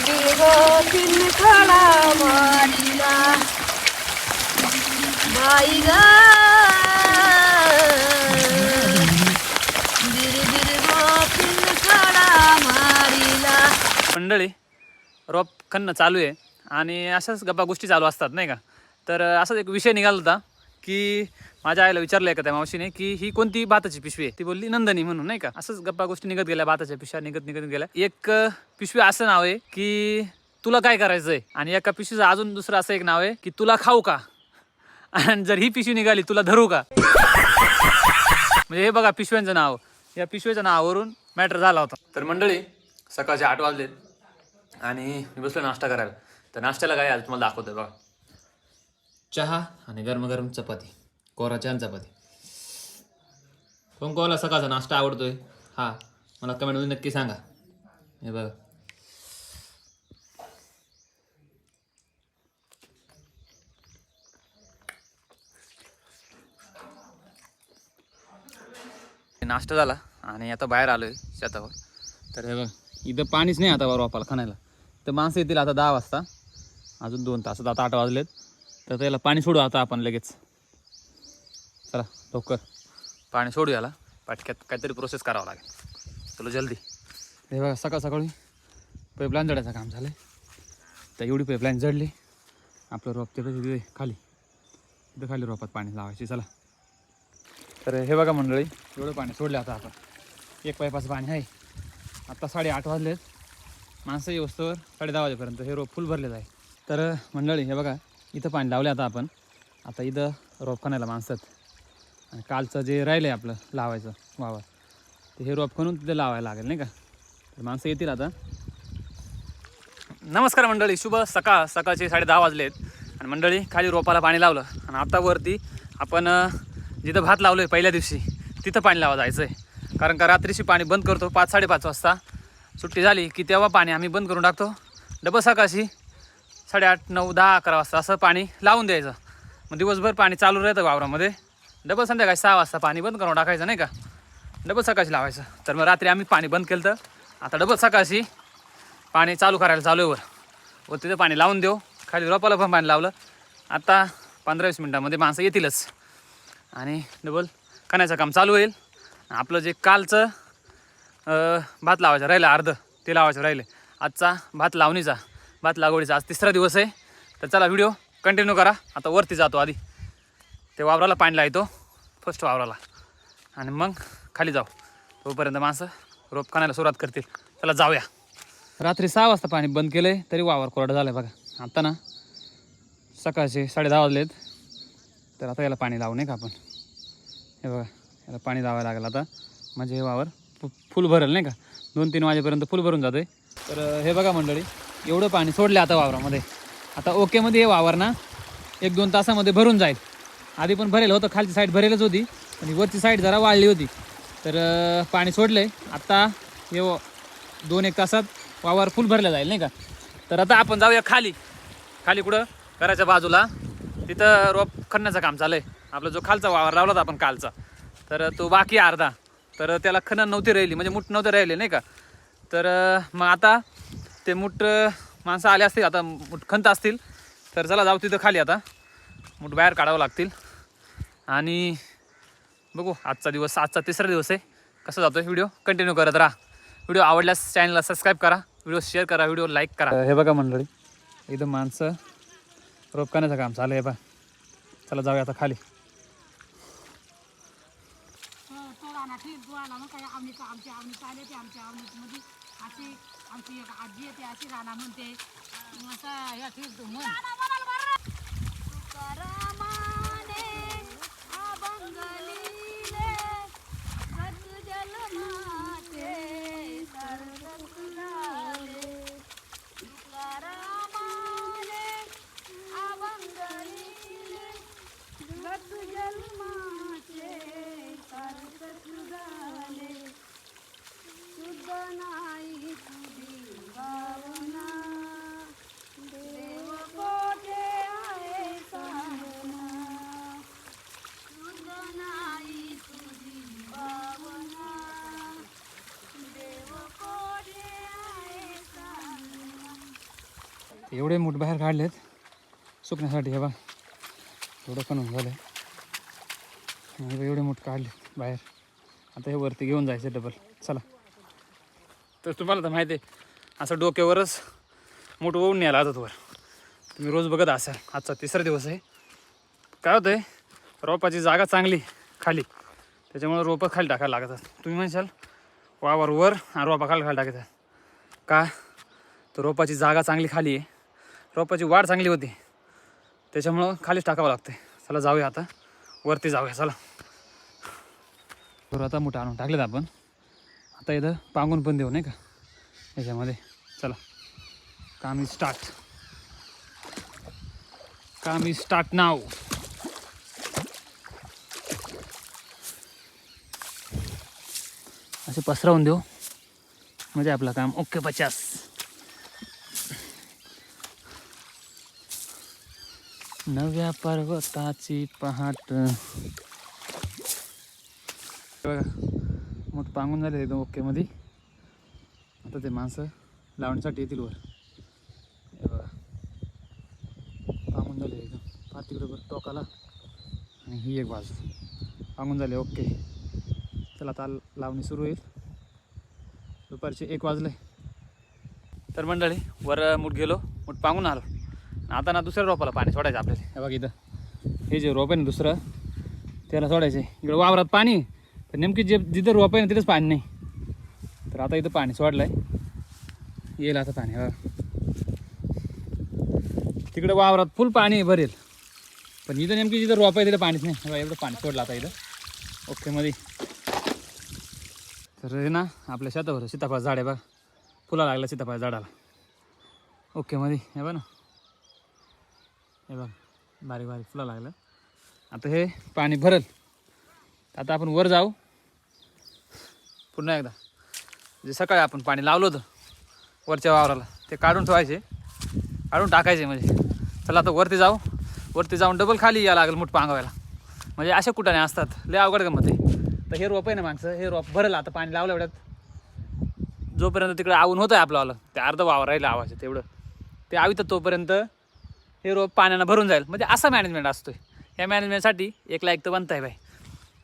बिरबिर खडा मारिला बाई ग बिरबिर खडा मारिला. मंडळी रोप खणणं चालू आहे आणि अशाच गप्पा गोष्टी चालू असतात नाही का. तर असाच एक विषय निघाला होता की माझ्या आईला विचारलं का त्या मावशीने की ही कोणती भाताची पिशवी आहे. ती बोलली नंदनी म्हणून नाही का. असंच गप्पा गोष्टी निघत गेल्या, भाताच्या पिशव्या निघत गेल्या. एक पिशवी असं नाव आहे की तुला काय करायचंय आणि एका पिशवीचं अजून दुसरं असं एक नाव आहे की तुला खाऊ का. आणि जर ही पिशवी निघाली तुला धरू का. म्हणजे हे बघा पिशव्यांचं नाव, या पिशवीच्या नावावरून मॅटर झाला होता. तर मंडळी सकाळचे 8 वाजलेत आणि मी बसलो नाश्ता करायला. तर नाश्त्याला काय आज तुम्हाला दाखवतोय बघा. चहा आणि गरम चपाती, कोरा चहा चपाती. कोणाला सकाळचा नाश्ता आवडतोय हा मला कमेंटमध्ये नक्की सांगा. हे बघा नाश्ता झाला आणि आता बाहेर आलोय शेतावर. तर हे बघ इथं पाणीच नाही आता रोपाला खणायला. तर माणसं येतील आता 10 वाजता, अजून 2 तास, आता 8 वाजलेत. तर त्याला पाणी सोडू आता आपण लगेच. चला लवकर पाणी सोडू याला, पाटक्यात काहीतरी प्रोसेस करावं लागेल. चलो जल्दी. हे बघा सकाळी पाईपलाईन जडायचं काम झालं आहे. तर एवढी पाईपलाईन जडली, आपलं रोप तिथं खाली, तिथं खाली रोपात पाणी लावायची. चला. तर हे बघा मंडळी एवढं पाणी सोडलं आता आपण. एक पाईपाचं पाणी आहे. आत्ता 8:30 वाजलेत. माणसं येऊस्तवर 10:30 वाजेपर्यंत हे रोप फुल भरलेलं आहे. तर मंडळी हे बघा इथं पाणी लावले आता आपण. आता इथं रोप खणायला माणसं आहेत. आणि कालचं जे राहिलं आहे आपलं लावायचं वावर, ते हे रोप खणून तिथे लावायला लागेल नाही का. तर माणसं येतील आता. नमस्कार मंडळी, शुभ सकाळ. सकाळचे 10:30 वाजलेत आणि मंडळी खाली रोपाला पाणी लावलं आणि आता वरती आपण जिथं भात लावलो आहे पहिल्या दिवशी तिथं पाणी लावा जायचं आहे. कारण का रात्रीशी पाणी बंद करतो 5-5:30 वाजता. सुट्टी झाली की तेव्हा पाणी आम्ही बंद करून टाकतो. डबल सकाळशी 8:30, 9, 10, 11 वाजता असं पाणी लावून द्यायचं. मग दिवसभर पाणी चालू राहतं वावरामध्ये. डबल संध्याकाळी 6 वाजता पाणी बंद करून टाकायचं नाही का. डबल सकाळशी लावायचं. तर मग रात्री आम्ही पाणी बंद केलं, तर आता डबल सकाळशी पाणी चालू करायला चालू आहे वर तिथं पाणी लावून देऊ. खाली रोपाला पण पाणी लावलं. आता 15-20 मिनटामध्ये माणसं येतीलच आणि डबल खणायचं काम चालू होईल. आपलं जे कालचं भात लावायचं राहिलं अर्धं, ते लावायचं राहिले. आजचा भात लावणीचा, भात लागवडीचा आज 3रा दिवस आहे. तर चला व्हिडिओ कंटिन्यू करा. आता वरती जातो, आधी ते वावराला पाणी लावतो फर्स्ट वावराला आणि मग खाली जाऊ. तोपर्यंत माणसं रोप खणायला सुरुवात करतील. चला जाऊया. रात्री 6 वाजता पाणी बंद केलं आहे तरी वावर कोरडं झालं आहे बघा. आता ना सकाळचे 10:30 वाजलेत. तर आता याला पाणी लावू नाही का आपण. हे बघा याला पाणी लावायला लागेल आता, म्हणजे हे वावर फुल भरेल नाही का. 2-3 वाजेपर्यंत फुल भरून जातं आहे. तर हे बघा मंडळी एवढं पाणी सोडलं आता वावरामध्ये. आता ओकेमध्ये हे वावर ना 1-2 तासामध्ये भरून जाईल. आधी पण भरेल होतं, खालची साईड भरेलच होती आणि वरची साईड जरा वाळली होती. तर पाणी सोडलं आहे आता. हे 2-1 तासात वावर फुल भरलं जाईल नाही का. तर आता आपण जाऊया खाली. खाली कुठं घराच्या बाजूला, तिथं रोप खणण्याचं काम चालू आहे. आपला जो खालचा वावर लावला होता आपण कालचा, तर तो बाकी अर्धा. तर त्याला खणन नव्हती राहिली, म्हणजे मूठ नव्हते राहिले नाही का. तर मग आता ते मूठ माणसं आले असतील, आता मूठ खणत असतील. तर चला जाऊ तिथं खाली. आता मूठ बाहेर काढावं लागतील आणि बघू आजचा दिवस, आजचा 3रा दिवस आहे. कसं जातो आहे व्हिडिओ कंटिन्यू करत राहा. व्हिडिओ आवडल्यास चॅनलला सबस्क्राईब करा, व्हिडिओ शेअर करा, व्हिडिओ लाईक करा. हे बघा मंडळी इथं माणसं रोप करण्याचं काम चालू आहे बा. चला जाऊया आता खाली. देव कोठे एवढे मूठ बाहेर काढलेत सुकण्यासाठी. हे बघा एवढं पण झालं आहे. एवढे मूठ काढले बाहेर. आता हे वरती घेऊन जायचं डबल. चला. तर तुम्हाला तर माहिती आहे असं डोक्यावरच मूठ ओवून न्यायला जातात वर. तुम्ही रोज बघत असाल. आजचा 3रा दिवस आहे. काय होतं आहे रोपाची जागा चांगली खाली, त्याच्यामुळे रोपं खाली टाकायला लागतात. तुम्ही म्हणशाल वावर वर आणि रोपा खाली टाकतात का? तर रोपाची जागा चांगली खाली आहे, रोपाची वाढ चांगली होती, त्याच्यामुळं खालीच टाकावं लागते. चला जाऊया आता वरती जाऊया. चला. तर आता मोठं आणून टाकलेत आपण. आता इथं पांगून पण देऊ नाही का याच्यामध्ये. चला काम इज स्टार्ट. काम इज स्टार्ट नाव. असे पसरवून देऊ म्हणजे आपलं काम ओके 50. नव्या पर्वताची पहाट. बघा मोठ पांगून झाले एकदम ओके मध्ये. आता ते माणसं लावण्यासाठी येतील वर. हे बघा पांगून झाले एकदम फार तिकडे बरं टोकाला आणि ही एक बाजू पांगून झाले ओके. चला आता लावणी सुरू होईल. दुपारचे 1 वाजले. तर मंडळी वर मूठ गेलो, मूठ पांगून आलो. आता ना दुसऱ्या रोपाला पाणी सोडायचं आपल्याला. हे बघा इथं हे जे रोप आहे ना दुसरं त्याला सोडायचं आहे. इकडं वावरात पाणी तर नेमकी जिथं रोप आहे ना तिथंच पाणी नाही. तर आता इथं पाणी सोडलं आहे, येईल आता पाणी. बघा तिकडं वावरात फुल पाणी भरेल, पण इथं नेमकी जिथं रोप आहे तिथं पाणीच नाही. बघा एवढं पाणी सोडलं आता इथं ओके मध्ये. तर हे ना आपल्या शेतावर सीताफळ झाड आहे बघा, फुला लागला सीताफळ झाडाला ओके मध्ये. हे बघा ना हे बघा बारीक बारीक फुला लागलं. आता हे पाणी भरल. आता आपण वर जाऊ पुन्हा एकदा. जे सकाळी आपण पाणी लावलं होतं वरच्या वावराला ते काढून ठेवायचे, काढून टाकायचे म्हणजे. चला आता वरती जाऊ. वरती जाऊन डबल खाली यायला लागेल मूठ पांगवायला. म्हणजे अशा कुठाने असतात लय अवघड गमत आहे. तर हे रोप आहे ना माणसं, हे रोप भरल. आता पाणी लावलं एवढ्यात जोपर्यंत तिकडे आवून होतं आहे आपलं ते अर्ध वावर राहिलं आवायचं तेवढं ते आवितं तोपर्यंत हे रोप पाण्यानं भरून जाईल. म्हणजे असा मॅनेजमेंट असतो आहे. ह्या मॅनेजमेंटसाठी एक लाईक तर बनत आहे बाई.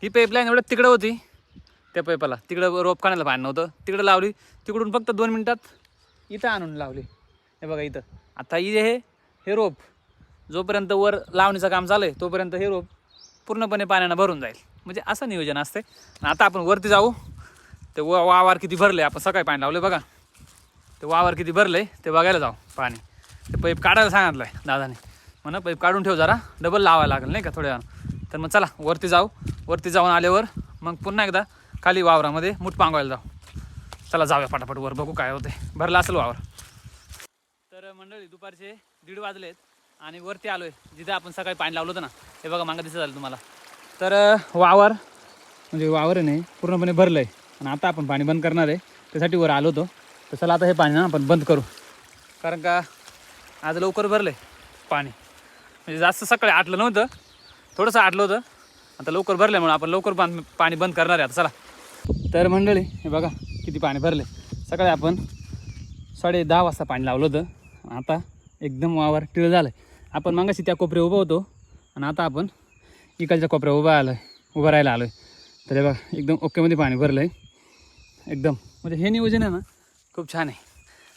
ही पाईपलाईन एवढं तिकडं होती त्या पाईपाला, तिकडं रोप खाण्याला पाणी नव्हतं, तिकडं लावली. तिकडून फक्त 2 मिनटात इथं आणून लावली. हे बघा इथं. आता हे रोप जोपर्यंत वर लावणीचं काम चालू आहे तोपर्यंत हे रोप पूर्णपणे पाण्यानं भरून जाईल. म्हणजे असं नियोजन असते. आता आपण वरती जाऊ. ते वावर किती भरले, आपण सकाळी पाणी लावले बघा, ते वावर किती भरले ते बघायला जाऊ. पाणी ते पाईप काढायला सांगितलं आहे दादाने, म्हणा पाईप काढून ठेव जरा डबल लावायला लागेल नाही का थोड्या. तर मग चला वरती जाऊ. वरती जाऊन आल्यावर मग पुन्हा एकदा खाली वावरामध्ये मूठ पांगवायला जाऊ. चला जाऊया पटापट वर, बघू काय होते. भरला असेल वावर. तर मंडळी दुपारचे 1:30 वाजलेत आणि वरती आलो आहे जिथे आपण सकाळी पाणी लावलं होतं ना. हे बघा मागं दिसत झालं तुम्हाला. तर वावर म्हणजे वावर नाही पूर्णपणे भरलं आहे आणि आता आपण पाणी बंद करणार आहे. त्यासाठी वर आलो होतो. तर चला आता हे पाणी ना आपण बंद करू, कारण का आज लवकर भरलं आहे पाणी. म्हणजे जास्त सकाळी आटलं नव्हतं, थोडंसं आटलं होतं. आता लवकर भरल्यामुळे आपण लवकर पाणी बंद करणार आहे आता. चला. तर मंडळी हे बघा किती पाणी भरले. सकाळी आपण 10:30 वाजता पाणी लावलं होतं. आता एकदम वावर टिळ झालं आहे. आपण मागाशी त्या कोपऱ्या उभं होतो आणि आता आपण इकडच्या कोपऱ्या उभं राहायला आलो आहे. तर हे बघा एकदम ओकेमध्ये पाणी भरलं आहे एकदम. म्हणजे हे नियोजन आहे ना खूप छान आहे.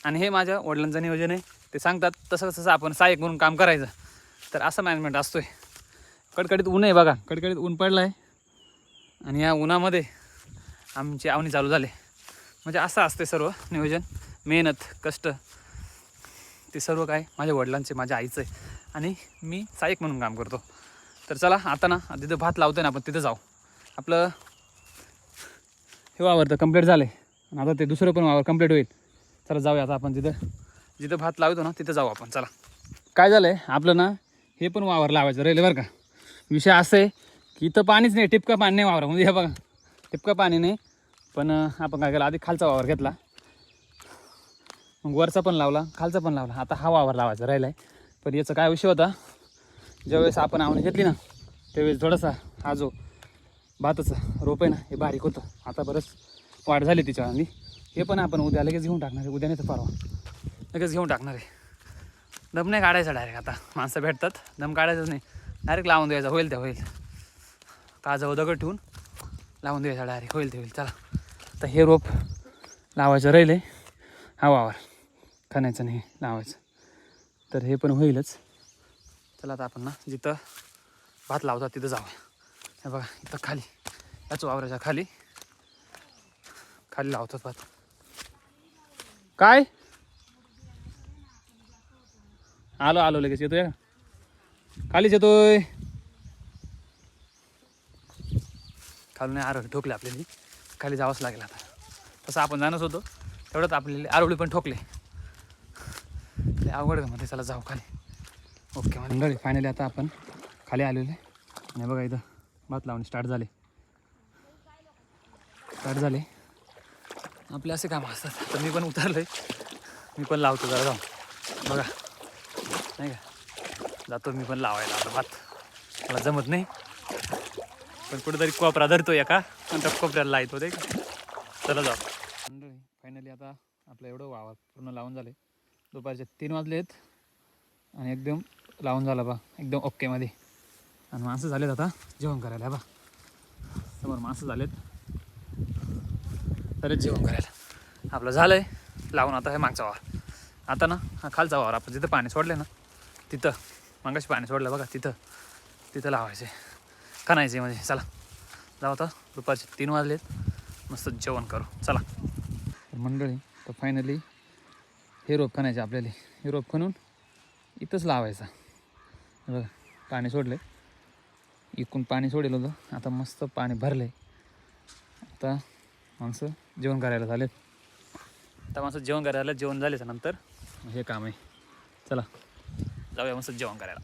आणि हे माझ्या वडिलांचं नियोजन आहे. ते सांगतात तसं तसं आपण सहाय्यक म्हणून काम करायचं. तर असं मॅनेजमेंट असतो आहे. कडकडीत ऊन आहे बघा, कडकडीत ऊन पडलं आहे आणि या उन्हामध्ये आमची आवणी चालू झाली. म्हणजे असं असते सर्व नियोजन, मेहनत, कष्ट ते सर्व काय माझ्या वडिलांचे, माझ्या आईचं आहे आणि मी सहाय्यक म्हणून काम करतो. तर चला आता ना तिथं भात लावतो ना आपण तिथं जाऊ. आपलं हे वावर तर कंप्लीट झालं आहे आणि आता ते दुसरं पण वावर कंप्लीट होईल. चला जाऊया आता आपण जिथं भात लावतो ना तिथं जाऊ आपण. चला. काय झालं आहे आपलं ना हे पण वावर लावायचं राहिले बरं का. विषय असं आहे की इथं पाणीच नाही, टिपका पाणी नाही वावरामध्ये. हे बघा टिपका पाणी नाही. पण आपण काय केलं आधी खालचा वावर घेतला, मग वरचा पण लावला, खालचा पण लावला. आता हा वावर लावायचा राहिला आहे. पण याचा काय विषय होता, ज्यावेळेस आपण आवणी घेतली ना त्यावेळेस थोडासा हा जो भाताचं रोप आहे ना हे बारीक होतं. आता बरंच वाढ झाली तिच्या. आणि हे पण आपण उद्या लगेच घेऊन टाकणार आहे. उद्या नाही तर परवा लगेच घेऊन टाकणार आहे. दम नाही काढायचा डायरेक्ट. आता माणसं भेटतात, दम काढायचं नाही, डायरेक्ट लावून द्यायचा. होईल त्या होईल, काजवं दगड ठेवून लावून द्यायचा डायरेक्ट. होईल ते होईल. चला आता हे रोप लावायचं राहिले हवावर, खणायचं नाही लावायचं, तर हे पण होईलच. चला आता आपण ना जिथं भात लावतात तिथं जाऊया. हे बघा इथं खाली, याच वावराच्या खाली खाली लावतात भात. काय आलो आलो लगेच येतोय का, खालीच येतोय. खालून आरोळी ठोकले आपल्याला, खाली जावंच लागेल. आता तसं आपण जाणंच होतो, तेवढंच आपल्याला आरोळी पण ठोकले. ते अवघड का मध्ये. चला जाऊ खाली. ओके मंडळी, फायनली आता आपण खाली आलेलो आहे. आणि बघा इथं भात लावणे स्टार्ट झाले आपले असे कामं असतात. तर मी पण उतरलो आहे, मी पण लावतो जरा जाऊन. बघा नाही का, जातो मी पण लावायला आता भात. मला जमत नाही, पण कुठेतरी कोपरा धरतो एका आणि त्या कोपऱ्याला लायतो ते. चला जाऊ मंडळी. फायनली आता आपलं एवढं वावर पूर्ण लावून झाले. दुपारचे 3 वाजले आहेत आणि एकदम लावून झालं बा, एकदम ओकेमध्ये. आणि माणसं झालेत आता जेवण करायला. बा समोर माणसं झालेत तरीच जेवण करायला. आपलं झालं आहे लावून. आता हे मागचा वावर, आता ना हा खालचा वावर आपण जिथं पाणी सोडलं ना तिथं, मगाशी पाणी सोडलं बघा तिथं लावायचे, खणायचे म्हणजे. चला जाऊ आता, दुपारचे 3 वाजलेत, मस्त जेवण करू. चला मंडळी. तर फायनली हे रोप खणायचे आपल्याला. हे रोप खणून इथंच लावायचं. बघा पाणी सोडलं, इकडून पाणी सोडेल होतं, आता मस्त पाणी भरलं आहे. आता माणसं जेवण करायला झालेत. जेवण झाल्याच्या नंतर हे काम आहे. चला जाऊया मस्त जेवण करायला.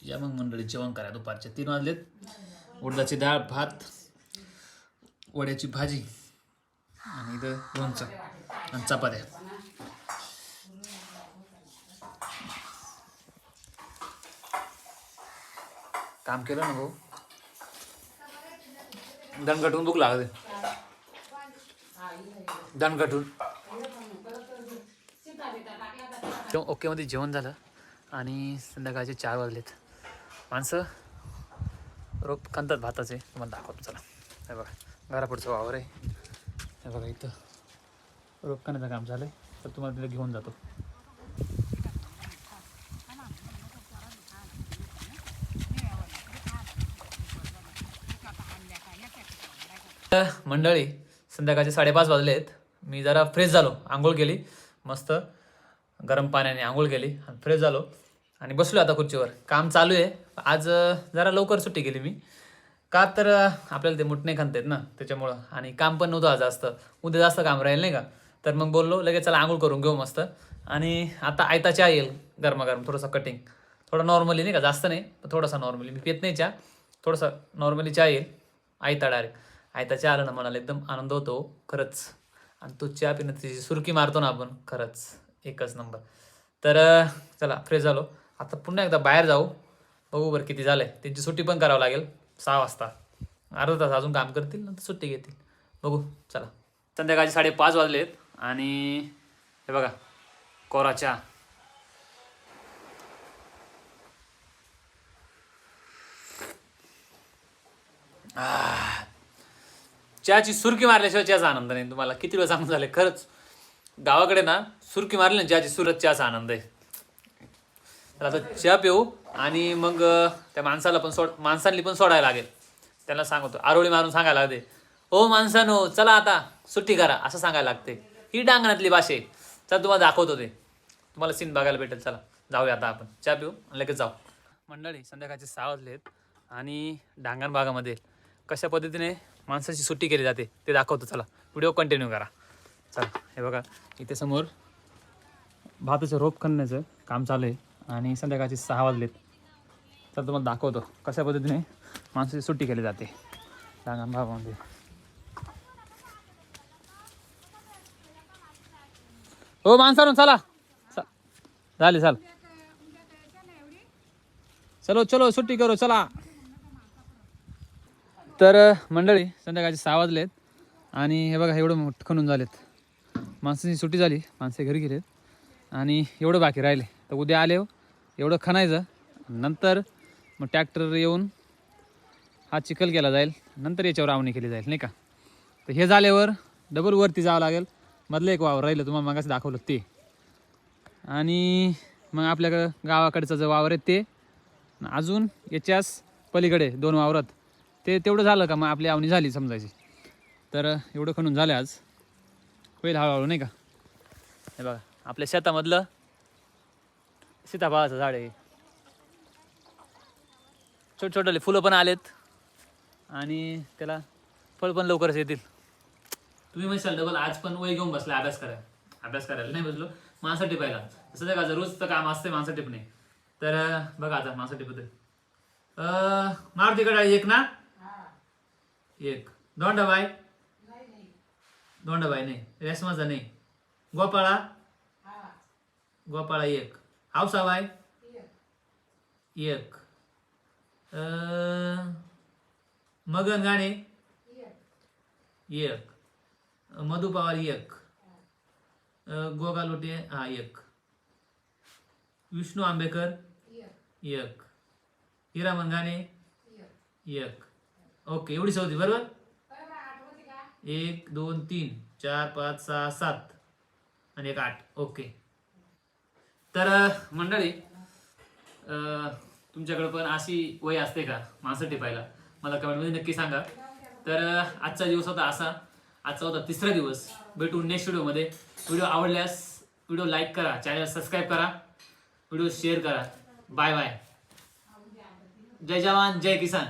या मग मंडळी जेवण करायला. दुपारचे 3 वाजलेत. उडदाची डाळ, भात, वड्याची भाजी आणि इथं लोणचं आणि चपात्या. काम केलं ना भाऊ, दणकटून भूक लागते, दणकटून. ओके मध्ये जेवण झालं आणि संध्याकाळचे 4 वाजलेत. माणसं रोप खणतात भाताचे, तुम्हाला दाखवतो. चला हे बघा घरापुढचं वावर आहे. हे बघा इथं रोप खणायचं काम झालं आहे, तर तुम्हाला तिथे घेऊन जातो. मंडळी संध्याकाळचे 5:30 वाजले आहेत. मी जरा फ्रेश झालो, आंघोळ केली, मस्त गरम पाण्याने आंघोळ केली आणि फ्रेश झालो आणि बसलो आता खुर्चीवर. काम चालू आहे. आज जरा लवकर सुट्टी केली मी, का तर आपल्याला ते मुठ नाही खणता येत ना त्याच्यामुळं, आणि काम पण नव्हतं आज जास्त. उद्या जास्त काम राहील नाही का, तर मग बोललो लगेच चला आंघोळ करून घेऊ मस्त. आणि आता आयता चहा येईल गरमागरम, थोडंसं कटिंग, थोडं नॉर्मली नाही का, जास्त नाही पण थोडासा नॉर्मली. मी पित नाही चहा, थोडंसं नॉर्मली चहा येईल आयता डायरेक्ट. आयता चहा आलं ना मनाला एकदम आनंद होतो खरंच. आणि तो चहा पिणं त्याची सुरकी मारतो ना आपण, खरंच एकच नंबर. तर चला फ्रेश झालो, आता पुन्हा एकदा बाहेर जाऊ, बघू बरं किती झालं आहे. त्यांची सुट्टी पण करावं लागेल 6 वाजता, अर्धा तास अजून काम करतील, नंतर सुट्टी घेतील, बघू. चला संध्याकाळचे 5:30 वाजलेत आणि हे बघा कोरा चहा. चहाची सुरकी मारल्याशिवाय चहाचा आनंद नाही. तुम्हाला किती वेळ सांगून झाले, खरंच गावाकडे ना सुरकी मारली ना चहाची, सुरत चहाचा आनंद आहे. तर आता चहा पिऊ आणि मग त्या माणसाला पण माणसांनी पण सोडायला लागेल. त्याला सांगतो, आरोळी मारून सांगायला लागते, हो माणसानो चला आता सुट्टी करा, असं सांगायला लागते. ही डांगणातली भाषा आहे. चला तुम्हाला दाखवतो, ते तुम्हाला सीन बघायला भेटेल. चला जाऊया आता आपण, चहा पिऊ आणि लगेच जाऊ. मंडळी संध्याकाळचे 6 वाजलेत आणि डांगण भागामध्ये कशा पद्धतीने माणसाची सुट्टी केली जाते ते दाखवतो. चला व्हिडिओ कंटिन्यू करा. चला हे बघा इथे समोर भाताचं रोप खणण्याचं काम चालू आहे आणि संध्याकाळचे 6 वाजलेत. तर तुम्हाला दाखवतो कशा पद्धतीने माणसाची सुट्टी केली जाते डांगण भागामध्ये. हो माणसानं चला, झाली चाल, चलो चलो सुट्टी करो चला. तर मंडळी संध्याकाळचे 6 वाजलेत आणि हे बघा एवढं मोठं खणून झालेत. माणसाची सुट्टी झाली, माणसे घरी गेलेत आणि एवढं बाकी राहिले. तर उद्या आले एवढं खणायचं, नंतर मग ट्रॅक्टर येऊन हा चिखल केला जाईल, नंतर याच्यावर आवणी केली जाईल नाही का. तर हे झाल्यावर डबल वरती जावं लागेल. मधलं एक वावर राहिलं तुम्हाला मागास दाखवलं ते, आणि मग आपल्या गावाकडचं जो वावर आहे ते, अजून याच्याच पलीकडे 2 वावरात ते तेवढं झालं का मग आपली आवणी झाली समजायची. तर एवढं खणून झालं आज, होईल हळूहळू नाही का. हे बघा आपल्या शेतामधलं सीताफळाचं झाड आहे, छोटे छोटे फुलं पण आलेत आणि त्याला फळ पण लवकरच येतील. तुम्ही म्हणशाल डबल आज पण वय घेऊन बसला अभ्यास करायला नाही बसलो, माणसा टिपायला. तसं नाही का, रोजचं काम असते माणसा टिपणे. तर बघा आता माणसा टिपत मारुती कडाळी 1 ना, 1 दोंडाबाई नाही, रेशमाचा नाही, गोपाळा 1, हावसाबाई 1, मगन गाणे 1, मधु पवार 1, गोगा लोटे 1, विष्णू आंबेकर 1, हिरा मंगाने 1. ओके, एवढी होती बरोबर. 1 2 3 4 5 6 7 आणि 1 8. ओके. तर मंडळी, तुमच्याकडे पण अशी वय असते का माणसं टिपायला, मला कमेंटमध्ये नक्की सांगा. तर आजचा दिवस होता असा, आजचा होता 3रा दिवस. भेटू नेक्स्ट व्हिडिओमध्ये. व्हिडिओ आवडल्यास व्हिडिओ लाईक करा, चॅनल सबस्क्राईब करा, व्हिडिओ शेअर करा. Bye bye. जय जवान जय किसान.